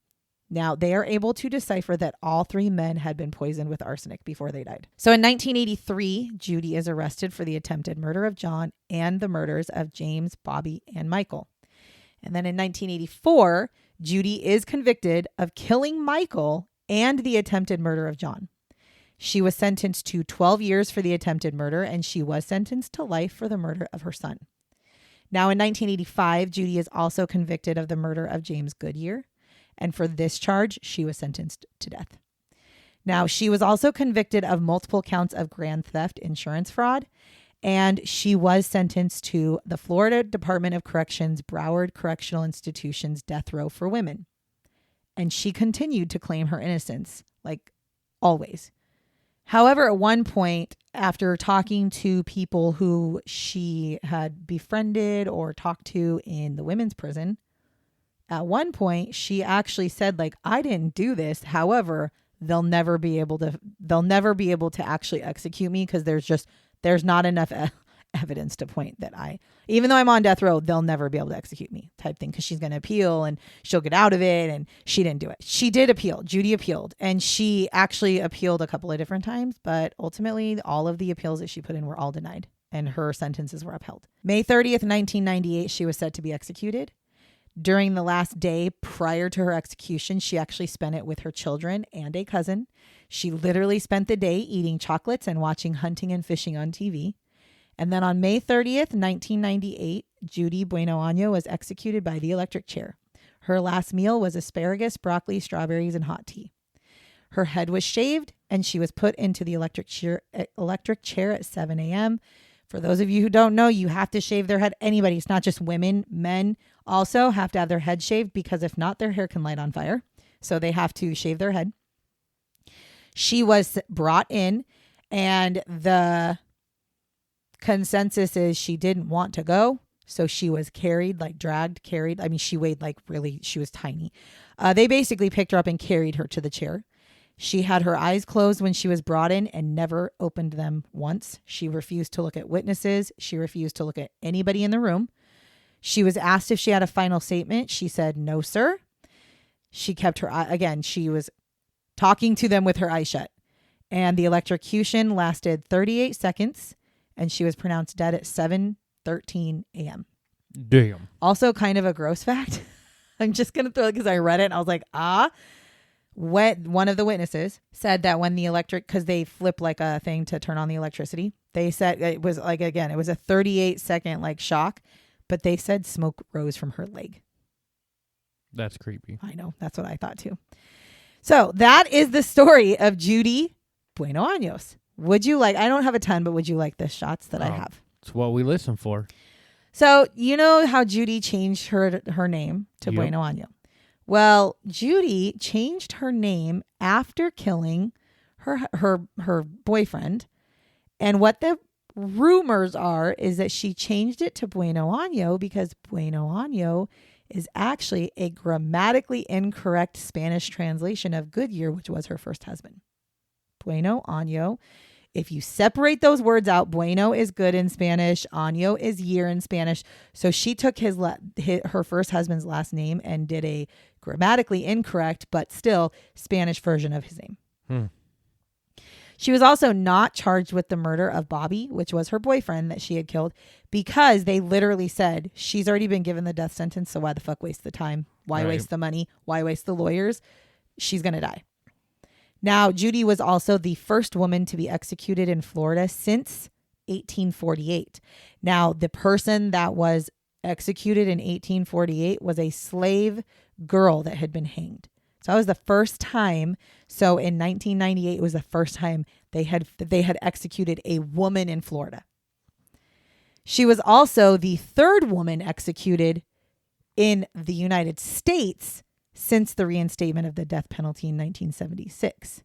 Speaker 2: Now, they are able to decipher that all 3 men had been poisoned with arsenic before they died. So in 1983, Judy is arrested for the attempted murder of John and the murders of James, Bobby, and Michael. And then in 1984, Judy is convicted of killing Michael and the attempted murder of John. She was sentenced to 12 years for the attempted murder, and she was sentenced to life for the murder of her son. Now, in 1985, Judy is also convicted of the murder of James Goodyear, and for this charge, she was sentenced to death. Now, she was also convicted of multiple counts of grand theft insurance fraud, and she was sentenced to the Florida Department of Corrections Broward Correctional Institution's death row for women. And she continued to claim her innocence, like always. However, at one point, after talking to people who she had befriended or talked to in the women's prison, at one point, she actually said, like, I didn't do this. However, they'll never be able to actually execute me because there's not enough evidence to point that even though I'm on death row, they'll never be able to execute me type thing because she's going to appeal and she'll get out of it. And she didn't do it. She did appeal. Judy appealed, and she actually appealed a couple of different times. But ultimately, all of the appeals that she put in were all denied and her sentences were upheld. May 30th, 1998, she was set to be executed. During the last day prior to her execution, she actually spent it with her children and a cousin. She literally spent the day eating chocolates and watching hunting and fishing on TV. And then on May 30th, 1998, Judy Buenoano was executed by the electric chair. Her last meal was asparagus, broccoli, strawberries, and hot tea. Her head was shaved, and she was put into the electric chair at 7 a.m. For those of you who don't know, you have to shave their head. Anybody, it's not just women. Men also have to have their head shaved because if not, their hair can light on fire. So they have to shave their head. She was brought in, and the consensus is she didn't want to go. So she was carried. I mean, she weighed she was tiny. They basically picked her up and carried her to the chair. She had her eyes closed when she was brought in and never opened them once. She refused to look at witnesses. She refused to look at anybody in the room. She was asked if she had a final statement. She said, no, sir. She kept her eye. Again, she was talking to them with her eyes shut. And the electrocution lasted 38 seconds. And she was pronounced dead at 7:13 a.m.
Speaker 3: Damn.
Speaker 2: Also kind of a gross fact. I'm just going to throw it because I read it and I was like, one of the witnesses said that when the because they flip like a thing to turn on the electricity, they said it was it was a 38 second shock, but they said smoke rose from her leg.
Speaker 3: That's creepy.
Speaker 2: I know. That's what I thought too. So that is the story of Judy Buenoano. Would you I don't have a ton, but would you like the shots that I have?
Speaker 3: It's what we listen for.
Speaker 2: So you know how Judy changed her name to Buenoano. Well, Judy changed her name after killing her boyfriend. And what the rumors are is that she changed it to Buenoano because Buenoano is actually a grammatically incorrect Spanish translation of Goodyear, which was her first husband. Buenoano. If you separate those words out, bueno is good in Spanish, año is year in Spanish. So she took her first husband's last name and did a grammatically incorrect, but still Spanish version of his name. She was also not charged with the murder of Bobby, which was her boyfriend that she had killed, because they literally said she's already been given the death sentence. So why the fuck waste the time? Why waste the money? Why waste the lawyers? She's going to die. Now, Judy was also the first woman to be executed in Florida since 1848. Now, the person that was executed in 1848 was a slave girl that had been hanged. So that was the first time. So in 1998 was the first time they had executed a woman in Florida. She was also the third woman executed in the United States since the reinstatement of the death penalty in 1976.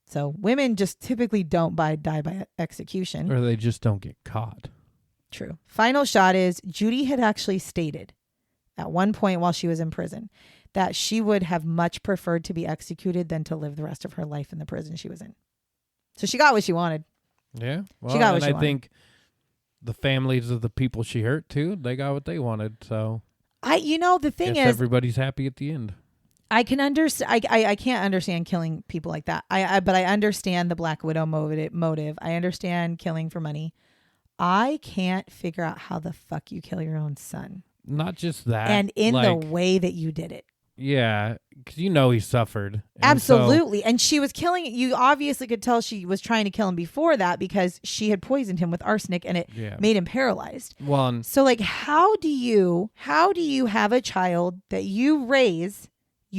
Speaker 2: So women just typically don't die by execution.
Speaker 3: Or they just don't get caught.
Speaker 2: True. Final shot is Judy had actually stated at one point while she was in prison that she would have much preferred to be executed than to live the rest of her life in the prison she was in. So she got what she wanted.
Speaker 3: Yeah. Well,
Speaker 2: she got what
Speaker 3: and
Speaker 2: she
Speaker 3: I
Speaker 2: wanted.
Speaker 3: think the families of the people she hurt too, they got what they wanted. So
Speaker 2: the thing
Speaker 3: guess
Speaker 2: is,
Speaker 3: everybody's happy at the end.
Speaker 2: I can understand. I can't understand killing people like that. But I understand the Black Widow motive. I understand killing for money. I can't figure out how the fuck you kill your own son.
Speaker 3: Not just that,
Speaker 2: and in the way that you did it.
Speaker 3: Yeah, because he suffered.
Speaker 2: Absolutely. And she was killing. You obviously could tell she was trying to kill him before that because she had poisoned him with arsenic and it made him paralyzed.
Speaker 3: Well,
Speaker 2: so like, how do you have a child that you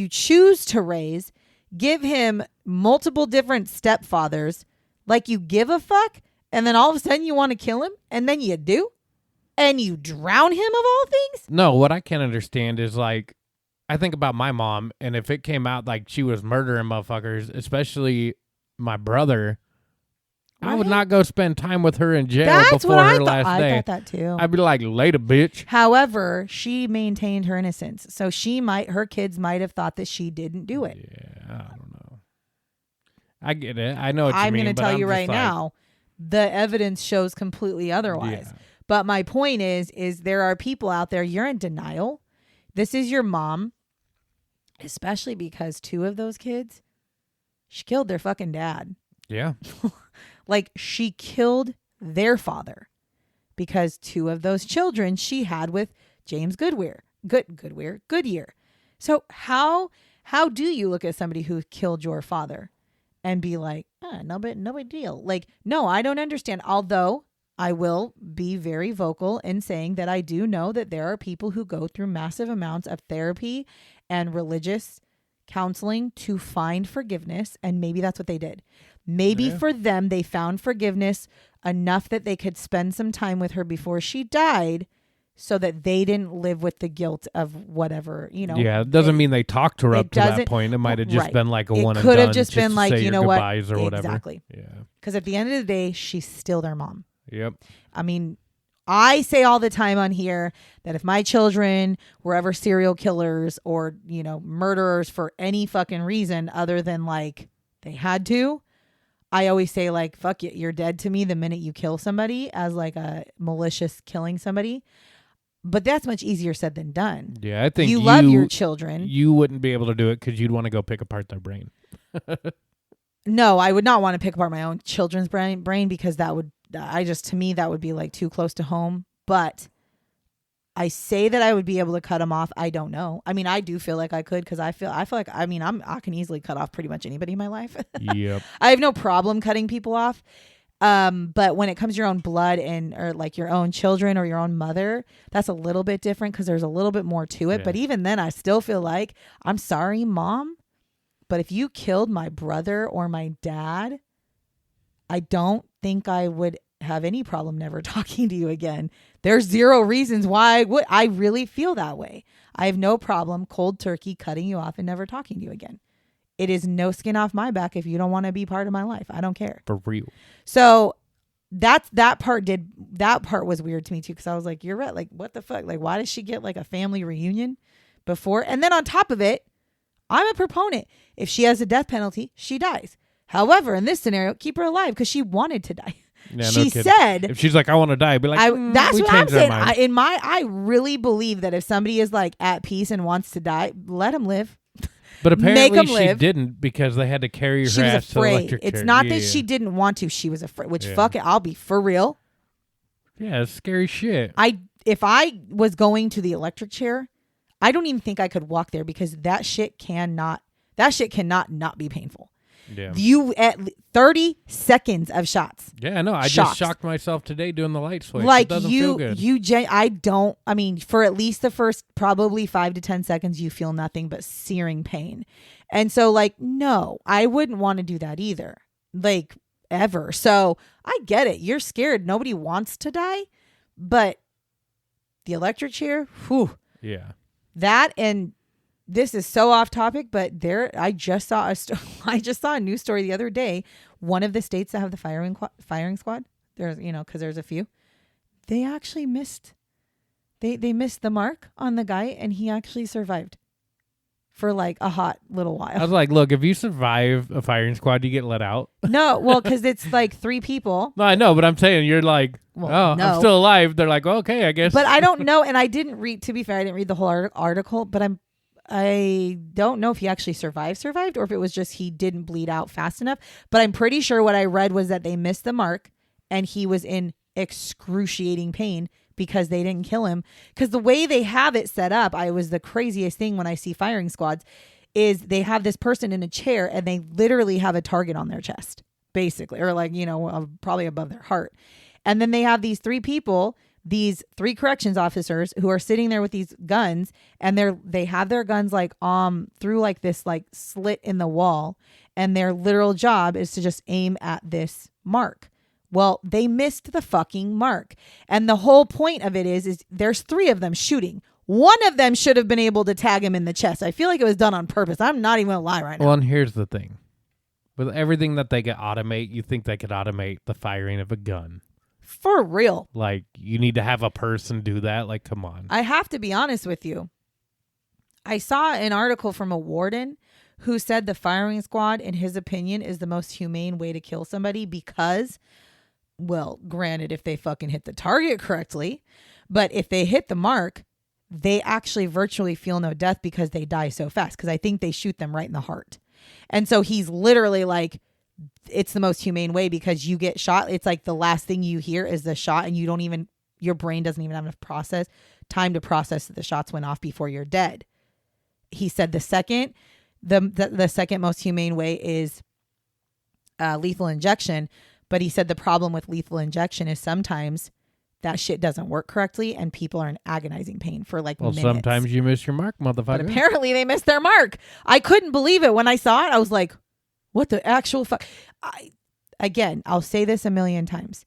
Speaker 2: choose to raise, give him multiple different stepfathers, like you give a fuck, and then all of a sudden you want to kill him, and then you do, and you drown him of all things?
Speaker 3: No, what I can't understand is like, I think about my mom, and if it came out like she was murdering motherfuckers, especially my brother, I would not go spend time with her in jail before her last day.
Speaker 2: I thought that too.
Speaker 3: I'd be like, later, bitch.
Speaker 2: However, she maintained her innocence, so her kids might have thought that she didn't do it.
Speaker 3: Yeah, I don't know. I get it. I know what you mean.
Speaker 2: I'm going to tell you right now, the evidence shows completely otherwise.
Speaker 3: Yeah.
Speaker 2: But my point is there are people out there, you're in denial. This is your mom. Especially because two of those kids, she killed their fucking dad.
Speaker 3: Yeah.
Speaker 2: Like she killed their father because two of those children she had with James Goodyear. So how do you look at somebody who killed your father and be like, no big deal? Like, no, I don't understand. Although I will be very vocal in saying that I do know that there are people who go through massive amounts of therapy and religious counseling to find forgiveness. And maybe that's what they did. Maybe for them, they found forgiveness enough that they could spend some time with her before she died so that they didn't live with the guilt of whatever,
Speaker 3: Yeah, it doesn't mean they talked her up to that point. It might have just been like a one and done. It could have just been like, you know what?
Speaker 2: Or
Speaker 3: whatever.
Speaker 2: Exactly.
Speaker 3: Yeah.
Speaker 2: Because at the end of the day, she's still their mom.
Speaker 3: Yep.
Speaker 2: I mean, I say all the time on here that if my children were ever serial killers or, murderers for any fucking reason other than like they had to, I always say like, fuck it, you're dead to me the minute you kill somebody as like a malicious killing somebody. But that's much easier said than done.
Speaker 3: Yeah, I think
Speaker 2: you love your children.
Speaker 3: You wouldn't be able to do it because you'd want to go pick apart their brain.
Speaker 2: No, I would not want to pick apart my own children's brain because to me, that would be like too close to home. But I say that I would be able to cut them off. I don't know. I mean, I do feel like I could because I feel like, I can easily cut off pretty much anybody in my life.
Speaker 3: Yep.
Speaker 2: I have no problem cutting people off. But when it comes to your own blood or like your own children or your own mother, that's a little bit different because there's a little bit more to it. Yeah. But even then, I still feel like, I'm sorry, Mom, but if you killed my brother or my dad, I don't think I would have any problem never talking to you again. There's zero reasons why I really feel that way. I have no problem cold turkey cutting you off and never talking to you again. It is no skin off my back if you don't want to be part of my life. I don't care.
Speaker 3: For real.
Speaker 2: So that part was weird to me too, because I was like, you're right. Like, what the fuck? Like, why does she get like a family reunion before? And then on top of it, I'm a proponent. If she has a death penalty, she dies. However, in this scenario, keep her alive because she wanted to die.
Speaker 3: Yeah,
Speaker 2: she said,
Speaker 3: if she's like, I want to die, I'd be like,
Speaker 2: that's what I'm saying. I really believe that if somebody is like at peace and wants to die, let them live.
Speaker 3: But apparently she didn't because they had to carry her ass to the electric chair.
Speaker 2: It's not that she didn't want to. She was afraid, which fuck it. I'll be for real.
Speaker 3: Yeah, it's scary shit.
Speaker 2: If I was going to the electric chair, I don't even think I could walk there because that shit cannot not be painful.
Speaker 3: Yeah.
Speaker 2: You at 30 seconds of shots.
Speaker 3: Yeah, no, I
Speaker 2: Shocked.
Speaker 3: just shocked myself today doing the light switch.
Speaker 2: Like
Speaker 3: it doesn't feel good.
Speaker 2: I mean, for at least the first probably 5 to 10 seconds, you feel nothing but searing pain. And so like, no, I wouldn't want to do that either. Like ever. So I get it. You're scared. Nobody wants to die, but the electric chair, whew.
Speaker 3: Yeah.
Speaker 2: That, and this is so off topic, but I just saw a news story the other day. One of the states that have the firing squad, there's, because there's a few, they actually missed. They missed the mark on the guy, and he actually survived for like a hot little while.
Speaker 3: I was like, look, if you survive a firing squad, you get let out.
Speaker 2: No, well, because it's like 3 people.
Speaker 3: No, I know, but I'm saying you're like,
Speaker 2: Well, no.
Speaker 3: I'm still alive. They're like, well, okay, I guess.
Speaker 2: But I don't know, and I didn't read. To be fair, I didn't read the whole article. But I don't know if he actually survived, or if it was just he didn't bleed out fast enough. But I'm pretty sure what I read was that they missed the mark, and he was in excruciating pain because they didn't kill him. Because the way they have it set up, was the craziest thing when I see firing squads, is they have this person in a chair and they literally have a target on their chest, basically, or like, probably above their heart. And then they have these 3 people, these 3 corrections officers who are sitting there with these guns, and they have their guns like through like this like slit in the wall, and their literal job is to just aim at this mark. Well, they missed the fucking mark. And the whole point of it is there's 3 of them shooting. One of them should have been able to tag him in the chest. I feel like it was done on purpose. I'm not even gonna lie right now.
Speaker 3: Well, and here's the thing. With everything that they could automate, you think they could automate the firing of a gun.
Speaker 2: For real.
Speaker 3: Like, you need to have a person do that? Like, come on.
Speaker 2: I have to be honest with you. I saw an article from a warden who said the firing squad, in his opinion, is the most humane way to kill somebody because, well, granted, if they fucking hit the target correctly, but if they hit the mark, they actually virtually feel no death because they die so fast. Because I think they shoot them right in the heart. And so he's literally like, it's the most humane way because you get shot. It's like the last thing you hear is the shot, and your brain doesn't even have enough time to process that the shots went off before you're dead. He said the second most humane way is lethal injection. But he said the problem with lethal injection is sometimes that shit doesn't work correctly and people are in agonizing pain for like minutes.
Speaker 3: Sometimes you miss your mark, motherfucker.
Speaker 2: But apparently they missed their mark. I couldn't believe it. When I saw it, I was like, what the actual fuck? I'll say this a million times.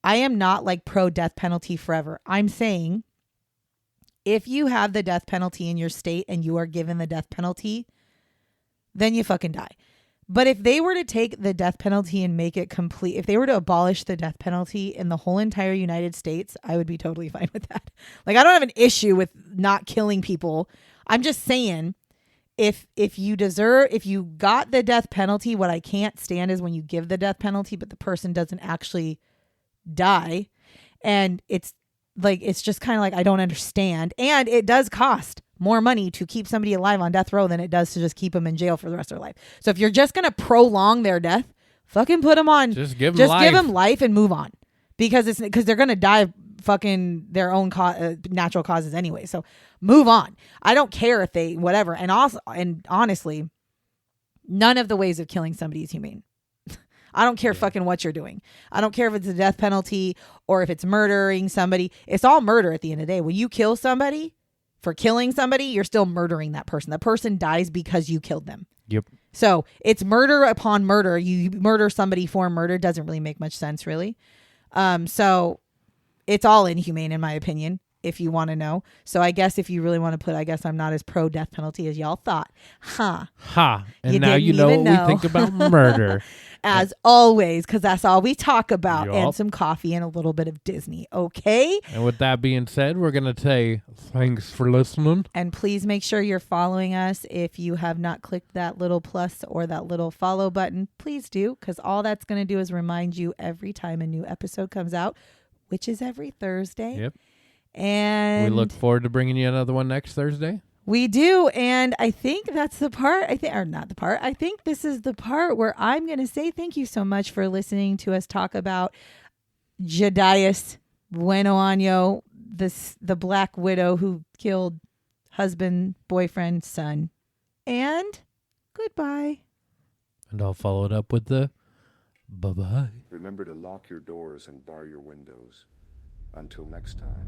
Speaker 2: I am not like pro death penalty forever. I'm saying if you have the death penalty in your state and you are given the death penalty, then you fucking die. But if they were to take the death penalty and make it complete, if they were to abolish the death penalty in the whole entire United States, I would be totally fine with that. Like, I don't have an issue with not killing people. I'm just saying, if you got the death penalty, what I can't stand is when you give the death penalty, but the person doesn't actually die. And it's just kind of like, I don't understand. And it does cost more money to keep somebody alive on death row than it does to just keep them in jail for the rest of their life. So if you're just going to prolong their death, fucking put them on.
Speaker 3: Just give them
Speaker 2: life and move on, because they're going to die fucking their own natural causes anyway. So move on. I don't care if they, whatever. And honestly, none of the ways of killing somebody is humane. I don't care fucking what you're doing. I don't care if it's a death penalty or if it's murdering somebody. It's all murder at the end of the day. When you kill somebody for killing somebody, you're still murdering that person. That person dies because you killed them.
Speaker 3: Yep.
Speaker 2: So it's murder upon murder. You murder somebody for murder doesn't really make much sense, really. So it's all inhumane in my opinion, if you want to know. So I guess if you really want to put, I guess I'm not as pro death penalty as y'all thought. Ha.
Speaker 3: And now you know what we think about murder.
Speaker 2: As always, because that's all we talk about.
Speaker 3: Yup.
Speaker 2: And some coffee and a little bit of Disney. Okay?
Speaker 3: And with that being said, we're going to say thanks for listening.
Speaker 2: And please make sure you're following us. If you have not clicked that little plus or that little follow button, please do. Because all that's going to do is remind you every time a new episode comes out, which is every Thursday.
Speaker 3: Yep.
Speaker 2: And
Speaker 3: we look forward to bringing you another one next Thursday.
Speaker 2: We do. And I think that's the part, I think this is the part where I'm going to say thank you so much for listening to us talk about Judiás Buenoano, the Black Widow who killed husband, boyfriend, son. And goodbye.
Speaker 3: And I'll follow it up with the bye-bye.
Speaker 1: Remember to lock your doors and bar your windows. Until next time.